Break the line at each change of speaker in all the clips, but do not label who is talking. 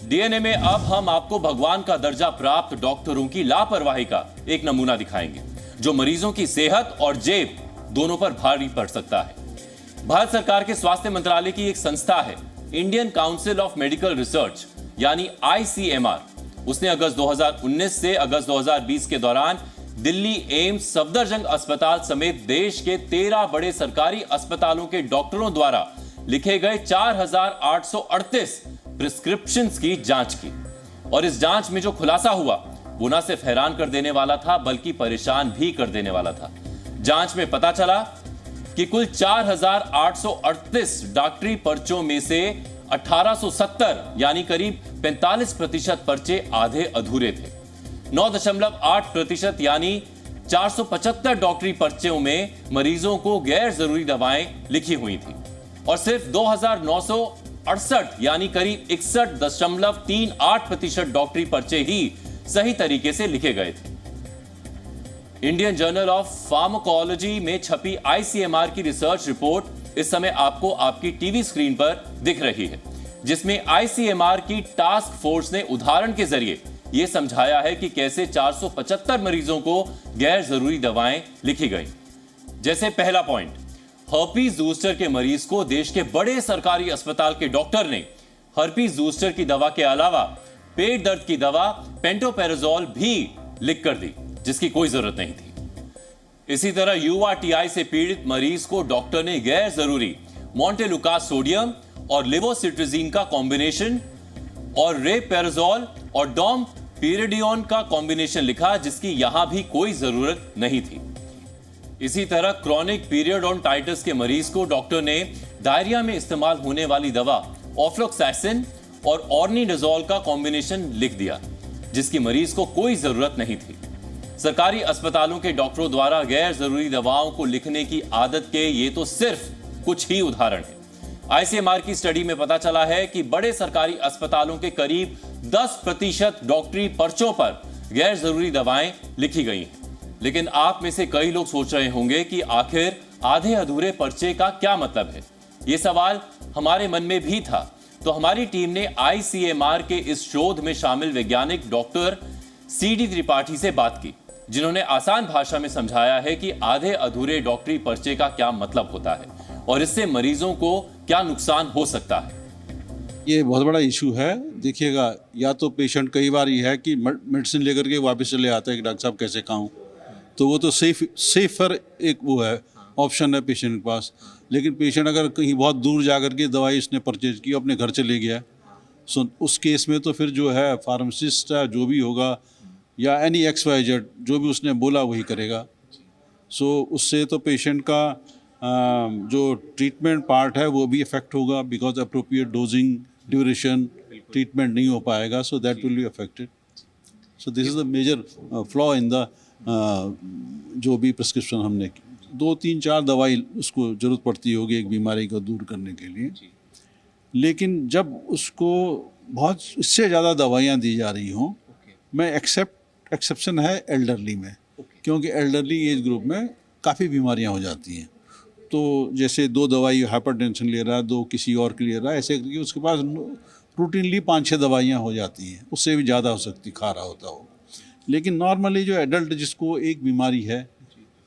DNA में अब हम आपको भगवान का दर्जा प्राप्त डॉक्टरों की लापरवाही का एक नमूना दिखाएंगे, जो मरीजों की सेहत और जेब दोनों पर भारी पड़ सकता है। भारत सरकार के स्वास्थ्य मंत्रालय की एक संस्था है, Indian council of medical research यानी ICMR। उसने अगस्त 2019 से अगस्त 2020 के दौरान दिल्ली एम्स, सफदरजंग अस्पताल समेत देश के 13 बड़े सरकारी अस्पतालों के डॉक्टरों द्वारा लिखे गए 4838 प्रिस्क्रिप्शंस की जांच की। और इस जांच में जो खुलासा हुआ वो ना सिर्फ हैरान कर देने वाला था बल्कि परेशान भी कर देने वाला था। जांच में पता चला कि कुल 4838 डॉक्टरी पर्चों में से 1870 यानी करीब 45% पर्चे आधे अधूरे थे। 9.8% यानी 475 डॉक्टरी पर्चों में मरीजों को गैर जरूरी दवाएं लिखी हुई थी और सिर्फ 2968 यानी करीब 61.38% डॉक्टरी पर्चे ही सही तरीके से लिखे गए थे। इंडियन जर्नल ऑफ फार्माकोलॉजी में छपी ICMR की रिसर्च रिपोर्ट इस समय आपको आपकी टीवी स्क्रीन पर दिख रही है, जिसमें ICMR की टास्क फोर्स ने उदाहरण के जरिए यह समझाया है कि कैसे 475 मरीजों को गैर जरूरी दवाएं लिखी गई। जैसे पहला पॉइंट, हर्पीज जूस्टर के मरीज को देश के बड़े सरकारी अस्पताल के डॉक्टर ने हर्पीज जूस्टर की दवा के अलावा पेट दर्द की दवा पेंटोपेराजोल भी लिख कर दी, जिसकी कोई जरूरत नहीं थी। इसी तरह URTI से पीड़ित मरीज को डॉक्टर ने गैर जरूरी मोंटेलुकास सोडियम और लिवोसिट्राजीन का कॉम्बिनेशन और रेपेराजोल और डोमपेरिडियोन का कॉम्बिनेशन लिखा, जिसकी यहां भी कोई जरूरत नहीं थी। इसी तरह क्रॉनिक पीरियडोंटाइटिस के मरीज को डॉक्टर ने डायरिया में इस्तेमाल होने वाली दवा ऑफ्लोक्सैसिन और ऑर्निडाजोल का कॉम्बिनेशन लिख दिया, जिसकी मरीज को कोई जरूरत नहीं थी। सरकारी अस्पतालों के डॉक्टरों द्वारा गैर जरूरी दवाओं को लिखने की आदत के ये तो सिर्फ कुछ ही उदाहरण है। ICMR की स्टडी में पता चला है कि बड़े सरकारी अस्पतालों के करीब 10% डॉक्टरी पर्चों पर गैर जरूरी दवाएं लिखी गई हैं। लेकिन आप में से कई लोग सोच रहे होंगे कि आखिर आधे अधूरे पर्चे का क्या मतलब है। यह सवाल हमारे मन में भी था, तो हमारी टीम ने ICMR के इस शोध में शामिल वैज्ञानिक डॉक्टर CD त्रिपाठी से बात की, जिन्होंने आसान भाषा में समझाया है कि आधे अधूरे डॉक्टरी पर्चे का क्या मतलब होता है और इससे मरीजों को क्या नुकसान हो सकता है।
ये बहुत बड़ा इशू है। देखिएगा, या तो पेशेंट कई बार ये है कि मेडिसिन लेकर के वापस चले आता है कि डॉक्टर साहब कैसे खाऊं, तो वो तो सेफर एक वो है, ऑप्शन है पेशेंट के पास। लेकिन पेशेंट अगर कहीं बहुत दूर जा कर के दवाई इसने परचेज की, अपने घर चले गया, सो उस केस में तो फिर जो है फार्मासिस्ट है जो भी होगा या एनी XYZ जो भी उसने बोला वही करेगा। सो उससे तो पेशेंट का जो ट्रीटमेंट पार्ट है वो भी इफेक्ट होगा, because appropriate dosing duration treatment नहीं हो पाएगा, so that will be affected. So this is the major flaw in the जो भी प्रिस्क्रिप्शन हमने की। 2, 3, 4 दवाई उसको ज़रूरत पड़ती होगी एक बीमारी को दूर करने के लिए, लेकिन जब उसको बहुत इससे ज़्यादा दवाइयाँ दी जा रही हों, मैं एक्सेप्शन है एल्डरली में, क्योंकि एल्डरली एज ग्रुप में काफ़ी बीमारियाँ हो जाती हैं। तो जैसे 2 दवाई हाइपरटेंशन ले रहा है, 2 किसी और के ले रहा है, ऐसे करके उसके पास रूटीनली 5-6 दवाइयाँ हो जाती हैं, उससे भी ज़्यादा हो सकती, खा रहा होता हो। लेकिन नॉर्मली जो एडल्ट जिसको एक बीमारी है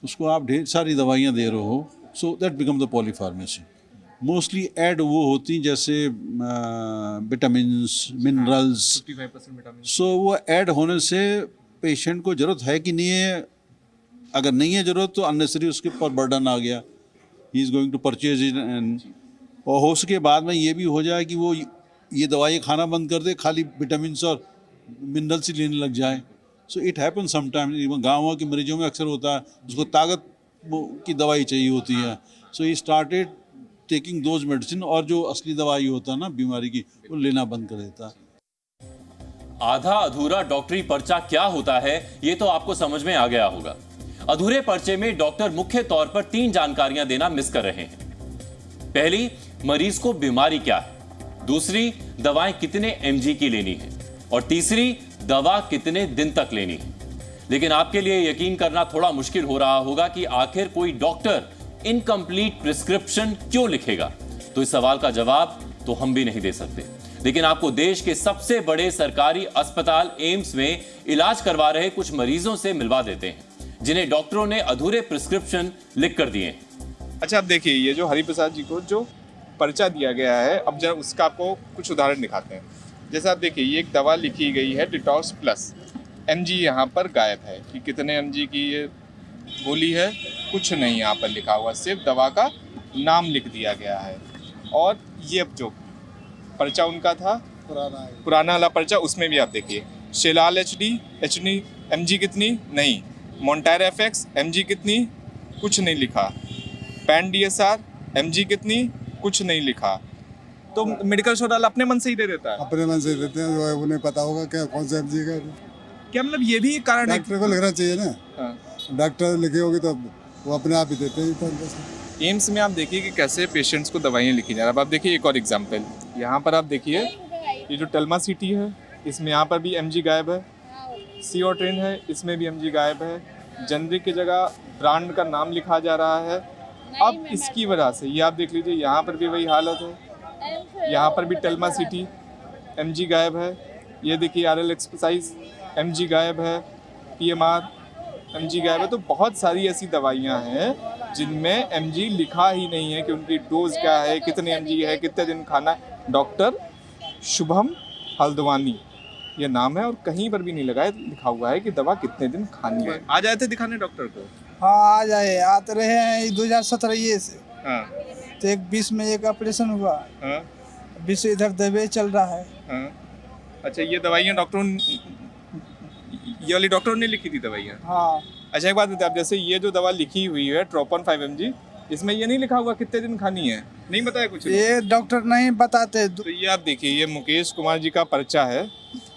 उसको आप ढेर सारी दवाइयाँ दे रहे हो, so that become the polypharmacy. Mostly add वो होती जैसे विटामिन्स, मिनरल्स,
55% विटामिन।
सो वो ऐड होने से पेशेंट को ज़रूरत है कि नहीं है। अगर नहीं है ज़रूरत तो अननेसेसरी उसके ऊपर बर्डन आ गया, he is going to purchase it. And और हो सके बाद में ये भी हो जाए कि वो ये दवाई खाना बंद कर दे, खाली विटामिन्स और मिनरल्स ही लेने लग जाए। So it happen sometimes. गाँव के मरीजों में अक्सर होता है, उसको ताकत की दवाई चाहिए होती है, so he started taking those medicine, और जो असली दवाई होता है ना बीमारी की, वो लेना बंद कर देता।
आधा अधूरा डॉक्टरी पर्चा क्या होता है ये तो आपको समझ में आ गया होगा। अधूरे पर्चे में डॉक्टर मुख्य तौर पर 3 जानकारियां देना मिस कर रहे हैं। पहली, मरीज को बीमारी क्या है, दूसरी, दवाएं कितने mg की लेनी है, और तीसरी, दवा कितने दिन तक लेनी है। लेकिन आपके लिए यकीन करना थोड़ा मुश्किल हो रहा होगा कि आखिर कोई डॉक्टर इनकम्प्लीट प्रिस्क्रिप्शन क्यों लिखेगा। तो इस सवाल का जवाब तो हम भी नहीं दे सकते। लेकिन आपको देश के सबसे बड़े सरकारी अस्पताल एम्स में इलाज करवा रहे कुछ मरीजों से मिलवा देते हैं जिन्हें डॉक्टरों ने अधूरे प्रिस्क्रिप्शन लिख कर दिए हैं।
अच्छा, अब देखिए ये जो हरिप्रसाद जी को जो पर्चा दिया गया है, अब जरा उसका आपको कुछ उदाहरण दिखाते हैं। जैसे आप देखिए ये एक दवा लिखी गई है डिटॉक्स प्लस, mg यहाँ पर गायब है कि कितने mg की ये गोली है, कुछ नहीं यहाँ पर लिखा हुआ, सिर्फ दवा का नाम लिख दिया गया है। और ये अब जो पर्चा उनका था पुराना वाला पर्चा, उसमें भी आप देखिए शेलाल HD mg कितनी नहीं, मोन्टायर FX mg कितनी कुछ नहीं लिखा, पैन DSR mg कितनी कुछ नहीं लिखा। तो मेडिकल स्टोर वाला अपने मन से ही दे देता है,
अपने मन से देते हैं, जो है उन्हें पता होगा क्या कौन सा mg का।
क्या मतलब ये भी कारण है?
डॉक्टर को लिखना चाहिए ना।
हाँ।
डॉक्टर लिखे होगी तो वो अपने आप ही देते हैं।
एम्स में आप देखिए कि कैसे पेशेंट्स को दवाइयाँ लिखी जा रही है। अब आप देखिए एक और एग्जांपल, यहाँ पर आप देखिए ये जो टेल्मा सिटी है, इसमें यहाँ पर भी mg गायब है, सीओट्रेन है, इसमें भी mg गायब है, जनरिक की जगह ब्रांड का नाम लिखा जा रहा है। अब इसकी वजह से ये आप देख लीजिए यहाँ पर भी वही हालत है, यहाँ पर भी टेल्मा सिटी mg गायब है, ये देखिए RL एक्सरसाइज mg गायब है, PMR mg गायब है। तो बहुत सारी ऐसी दवाइयाँ हैं जिनमें mg लिखा ही नहीं है कि उनकी डोज क्या है, कितने mg है, कितने दिन खाना है। डॉक्टर शुभम हल्द्वानी ये नाम है और कहीं पर भी नहीं लगा है, लिखा हुआ है कि दवा कितने दिन खानी है। आ जाए थे दिखाने डॉक्टर को?
हाँ, आ जाए, आते रहे हैं 2017 ये से।
हाँ।
तो एक 20 में एक ऑपरेशन हुआ।
हाँ।
20 इधर दवाई चल रहा है।
हाँ। अच्छा, ये दवाइयाँ डॉक्टरों ये वाली डॉक्टरों ने लिखी थी दवाइयाँ?
हाँ।
अच्छा, एक बात बताइए, आप जैसे ये जो दवा लिखी हुई है ट्रोपन 5 mg, इसमें ये नहीं लिखा हुआ कितने दिन खानी है, नहीं बताया कुछ?
ये डॉक्टर नहीं बताते।
तो ये आप देखिए ये मुकेश कुमार जी का पर्चा है।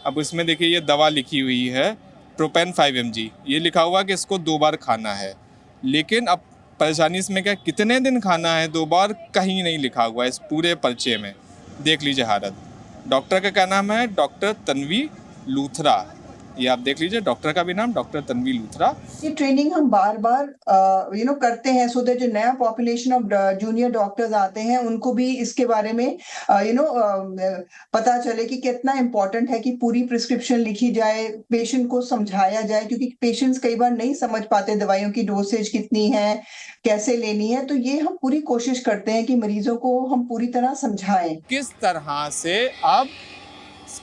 अब इसमें देखिए ये दवा लिखी हुई है ट्रोपेन 5 mg, ये लिखा हुआ कि इसको 2 बार खाना है, लेकिन अब परेशानी इसमें क्या, कितने दिन खाना है 2 बार कहीं नहीं लिखा हुआ है इस पूरे पर्चे में। देख लीजिए हालत। डॉक्टर का क्या नाम है? डॉक्टर तन्वी लूथरा। ये आप देख लीजिए, डॉक्टर का भी नाम डॉक्टर तन्वी लूथरा।
ये ट्रेनिंग हम बार बार करते हैं सो दैट जो नया पॉपुलेशन ऑफ जूनियर डॉक्टर्स आते हैं उनको भी इसके बारे में पता चले कि कितना इम्पोर्टेंट है कि पूरी प्रिस्क्रिप्शन लिखी जाए, पेशेंट को समझाया जाए, क्योंकि पेशेंट्स कई बार नहीं समझ पाते दवाइयों की डोसेज कितनी है, कैसे लेनी है। तो ये हम पूरी कोशिश करते हैं कि मरीजों को हम पूरी तरह समझाएं।
किस तरह से अब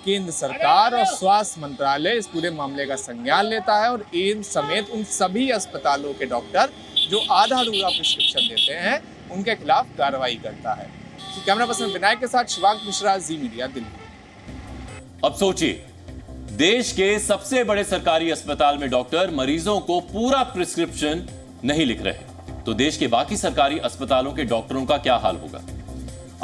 केंद्र सरकार और स्वास्थ्य मंत्रालय इस पूरे मामले का संज्ञान लेता है और एम्स समेत उन सभी अस्पतालों के डॉक्टर जो आधा अधूरा प्रिस्क्रिप्शन देते हैं उनके खिलाफ कार्रवाई करता है। तो कैमरा पर्सन विनायक के साथ शिवांक मिश्रा, जी मीडिया, दिल्ली।
अब सोचिए, देश के सबसे बड़े सरकारी अस्पताल में डॉक्टर मरीजों को पूरा प्रिस्क्रिप्शन नहीं लिख रहे, तो देश के बाकी सरकारी अस्पतालों के डॉक्टरों का क्या हाल होगा?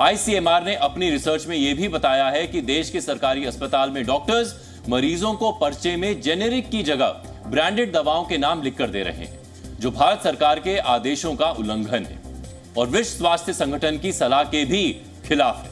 ICMR ने अपनी रिसर्च में यह भी बताया है कि देश के सरकारी अस्पताल में डॉक्टर्स मरीजों को पर्चे में जेनेरिक की जगह ब्रांडेड दवाओं के नाम लिखकर दे रहे हैं, जो भारत सरकार के आदेशों का उल्लंघन है और विश्व स्वास्थ्य संगठन की सलाह के भी खिलाफ है।